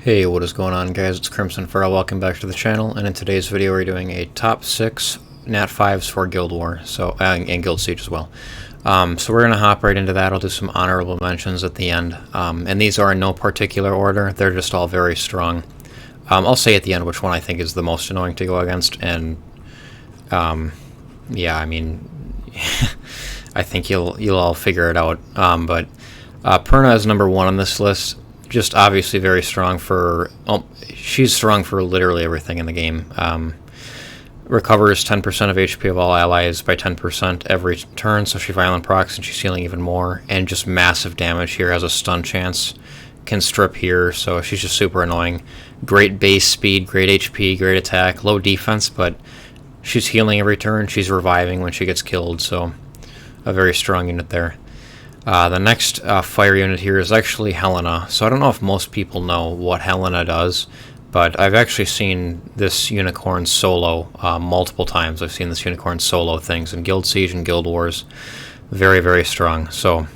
Hey, what is going on, guys? It's Crimson Feral. Welcome back to the channel, and in today's video we're doing a top 6 Nat 5s for Guild War, and Guild Siege as well. So we're going to hop right into that. I'll do some honorable mentions at the end, and these are in no particular order. They're just all very strong. I'll say at the end which one I think is the most annoying to go against, and yeah, I mean, I think you'll all figure it out. But Perna is number 1 on this list. Just obviously very strong for... she's strong for literally everything in the game. Recovers 10% of HP of all allies by 10% every turn, so she violent procs and she's healing even more. And just massive damage here, has a stun chance, can strip here, so she's just super annoying. Great base speed, great HP, great attack, low defense, but she's healing every turn, she's reviving when she gets killed, so a very strong unit there. The next fire unit here is actually Helena. So I don't know if most people know what Helena does, but I've actually seen this unicorn solo multiple times. I've seen this unicorn solo things in Guild Siege and Guild Wars. Very, very strong. So,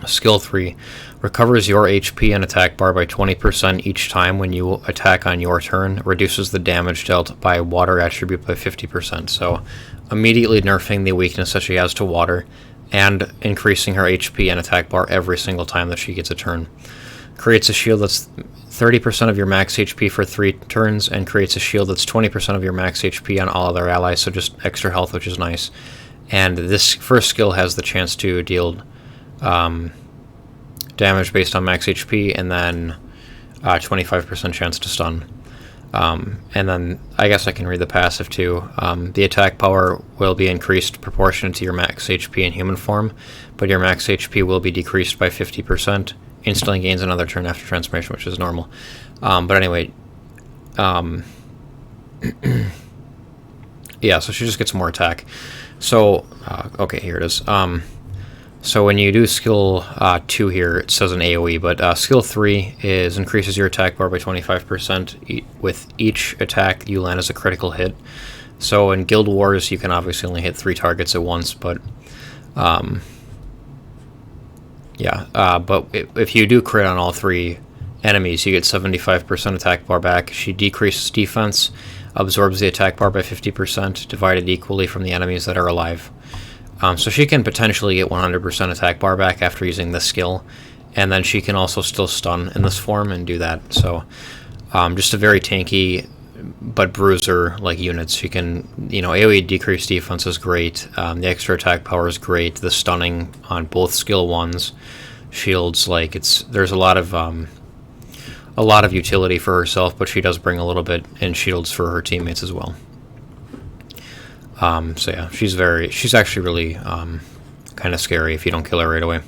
skill 3, recovers your HP and attack bar by 20% each time when you attack on your turn. Reduces the damage dealt by water attribute by 50%. So, immediately nerfing the weakness that she has to water, and increasing her HP and attack bar every single time that she gets a turn. Creates a shield that's 30% of your max HP for 3 turns, and creates a shield that's 20% of your max HP on all other allies, so just extra health, which is nice. And this first skill has the chance to deal damage based on max HP, and then 25% chance to stun. And then I guess I can read the passive too. The attack power will be increased proportionate to your max HP in human form, but your max HP will be decreased by 50%. Instantly gains another turn after transformation, which is normal. But anyway, yeah, so she just gets more attack. So, okay, here it is. So when you do skill 2 here, it says an AoE, but skill 3 is increases your attack bar by 25% with each attack you land as a critical hit. So in Guild Wars, you can obviously only hit 3 targets at once, but but if you do crit on all 3 enemies, you get 75% attack bar back. She decreases defense, absorbs the attack bar by 50%, divided equally from the enemies that are alive. So she can potentially get 100% attack bar back after using this skill, and then she can also still stun in this form and do that. So just a very tanky but bruiser-like unit. She can, AoE decreased defense is great, the extra attack power is great, the stunning on both skill 1s, shields, there's a lot of utility for herself, but she does bring a little bit in shields for her teammates as well. So yeah, she's actually really kind of scary if you don't kill her right away.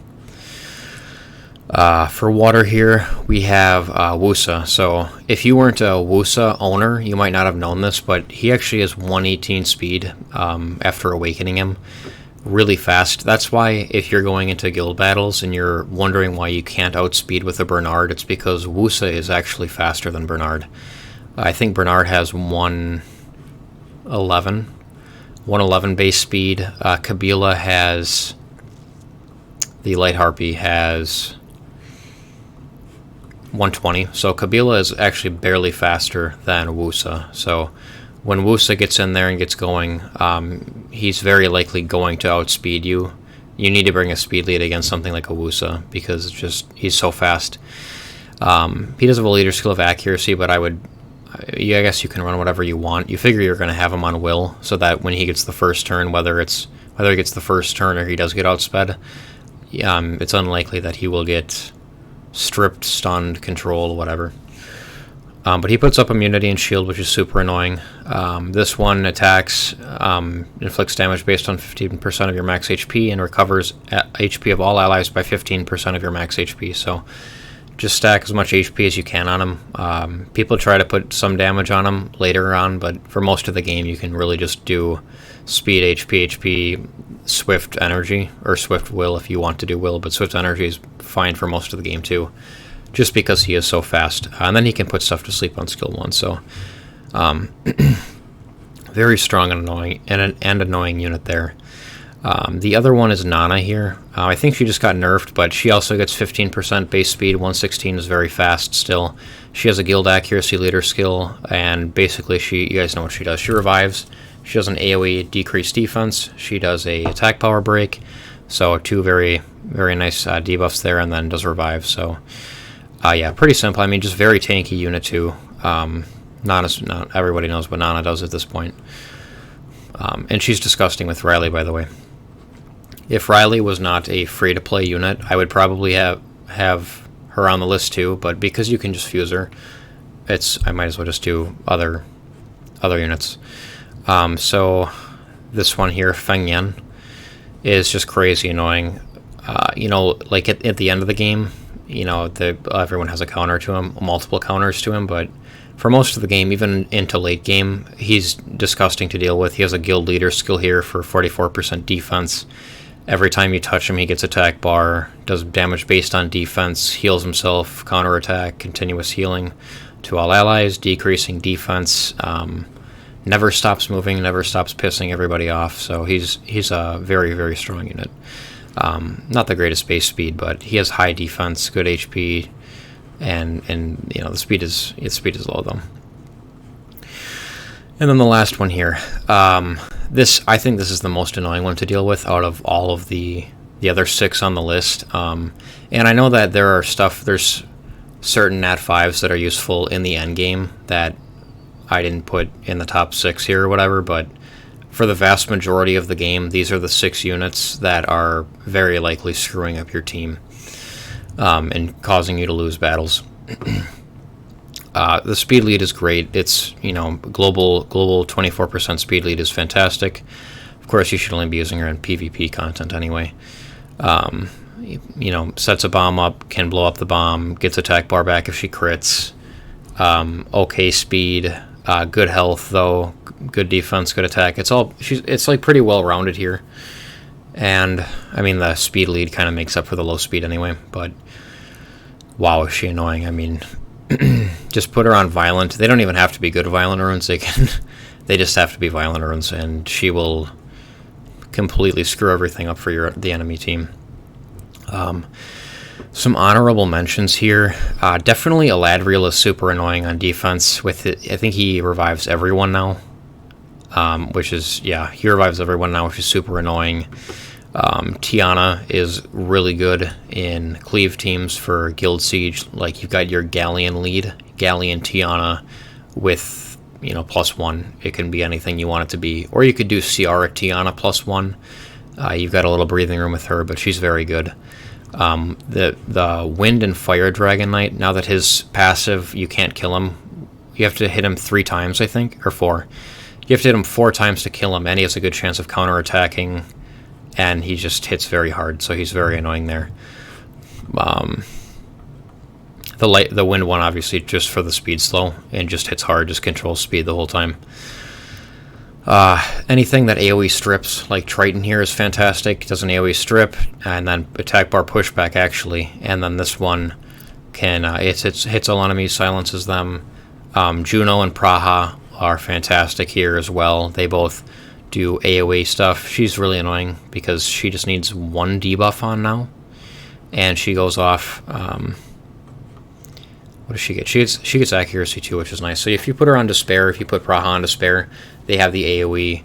For water here, we have Wusa. So if you weren't a Wusa owner, you might not have known this, but he actually has 118 speed after awakening him. Really fast. That's why if you're going into guild battles and you're wondering why you can't outspeed with a Bernard, it's because Wusa is actually faster than Bernard. I think Bernard has 111 base speed. Kabila has... the Light Harpy has 120. So Kabila is actually barely faster than Wusa. So when Wusa gets in there and gets going, he's very likely going to outspeed you. You need to bring a speed lead against something like a Wusa, because it's just, he's so fast. He does have a leader skill of accuracy, but I guess you can run whatever you want. You figure you're going to have him on will, so that when he gets the first turn, whether he gets the first turn or he does get outsped, it's unlikely that he will get stripped, stunned, controlled, whatever. But he puts up immunity and shield, which is super annoying. This one attacks, inflicts damage based on 15% of your max HP, and recovers HP of all allies by 15% of your max HP. So just stack as much HP as you can on him. People try to put some damage on him later on, but for most of the game you can really just do speed, HP, swift energy, or swift will if you want to do will, but swift energy is fine for most of the game too, just because he is so fast. And then he can put stuff to sleep on skill 1, so very strong and annoying, and an annoying unit there. The other one is Nana here. I think she just got nerfed, but she also gets 15% base speed. 116 is very fast still. She has a guild accuracy leader skill, and basically you guys know what she does. She revives. She does an AoE decreased defense. She does a attack power break. So 2 very, very nice debuffs there, and then does revive. So yeah, pretty simple. I mean, just very tanky unit too. Not everybody knows what Nana does at this point. And she's disgusting with Riley, by the way. If Riley was not a free-to-play unit, I would probably have her on the list too, but because you can just fuse her, I might as well just do other units. So this one here, Feng Yen, is just crazy annoying. You know, like at the end of the game, you know, everyone has a counter to him, multiple counters to him, but for most of the game, even into late game, he's disgusting to deal with. He has a guild leader skill here for 44% defense. Every time you touch him, he gets attack bar, does damage based on defense, heals himself, counterattack, continuous healing to all allies, decreasing defense, never stops moving, never stops pissing everybody off. So he's a very, very strong unit. Not the greatest base speed, but he has high defense, good HP, and you know, the speed is low though. And then the last one here. I think this is the most annoying one to deal with out of all of the other 6 on the list. And I know that there's certain Nat 5s that are useful in the end game that I didn't put in the top 6 here or whatever, but for the vast majority of the game, these are the 6 units that are very likely screwing up your team and causing you to lose battles. The speed lead is great. It's, you know, global 24% speed lead is fantastic. Of course, you should only be using her in PvP content anyway. You know, sets a bomb up, can blow up the bomb, gets attack bar back if she crits. Okay speed, good health though, good defense, good attack. It's like pretty well rounded here. And I mean, the speed lead kind of makes up for the low speed anyway, but wow, is she annoying. I mean, just put her on violent. They don't even have to be good violent runes. They just have to be violent runes, and she will completely screw everything up for the enemy team. Some honorable mentions here. Definitely Eladriel is super annoying on defense. I think he revives everyone now. He revives everyone now, which is super annoying. Tiana is really good in cleave teams for Guild Siege. Like, you've got your Galleon lead, Galleon Tiana with, you know, +1. It can be anything you want it to be. Or you could do Ciara Tiana +1. You've got a little breathing room with her, but she's very good. The Wind and Fire Dragon Knight, now that his passive, you can't kill him. You have to hit him 3 times, I think, or 4. You have to hit him 4 times to kill him, and he has a good chance of counterattacking, and he just hits very hard, so he's very annoying there. The Wind one, obviously, just for the speed slow, and just hits hard, just controls speed the whole time. Anything that AoE strips, like Triton here, is fantastic. Does an AoE strip, and then attack bar pushback, actually. And then this one can hits all enemies, silences them. Juno and Praha are fantastic here as well. They both do AoE stuff. She's really annoying because she just needs 1 debuff on now, and she goes off. What does she get? She gets accuracy too, which is nice. So if you put her on Despair, if you put Praha on Despair, they have the AoE.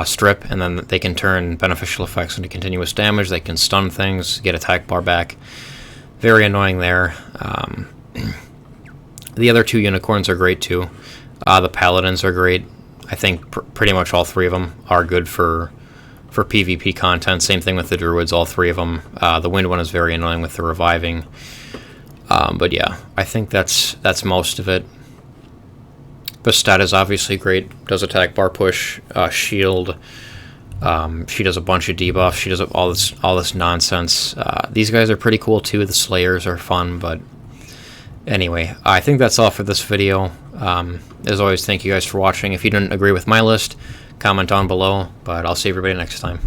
Strip, and then they can turn beneficial effects into continuous damage. They can stun things, get attack bar back. Very annoying there. The other 2 unicorns are great too. The paladins are great. I think pretty much all 3 of them are good for PvP content. Same thing with the druids, all 3 of them. The wind one is very annoying with the reviving. But yeah, I think that's most of it. Bastet is obviously great. Does attack bar push, shield. She does a bunch of debuffs. She does all this nonsense. These guys are pretty cool too. The Slayers are fun, but anyway, I think that's all for this video. As always, thank you guys for watching. If you didn't agree with my list, comment down below, but I'll see everybody next time.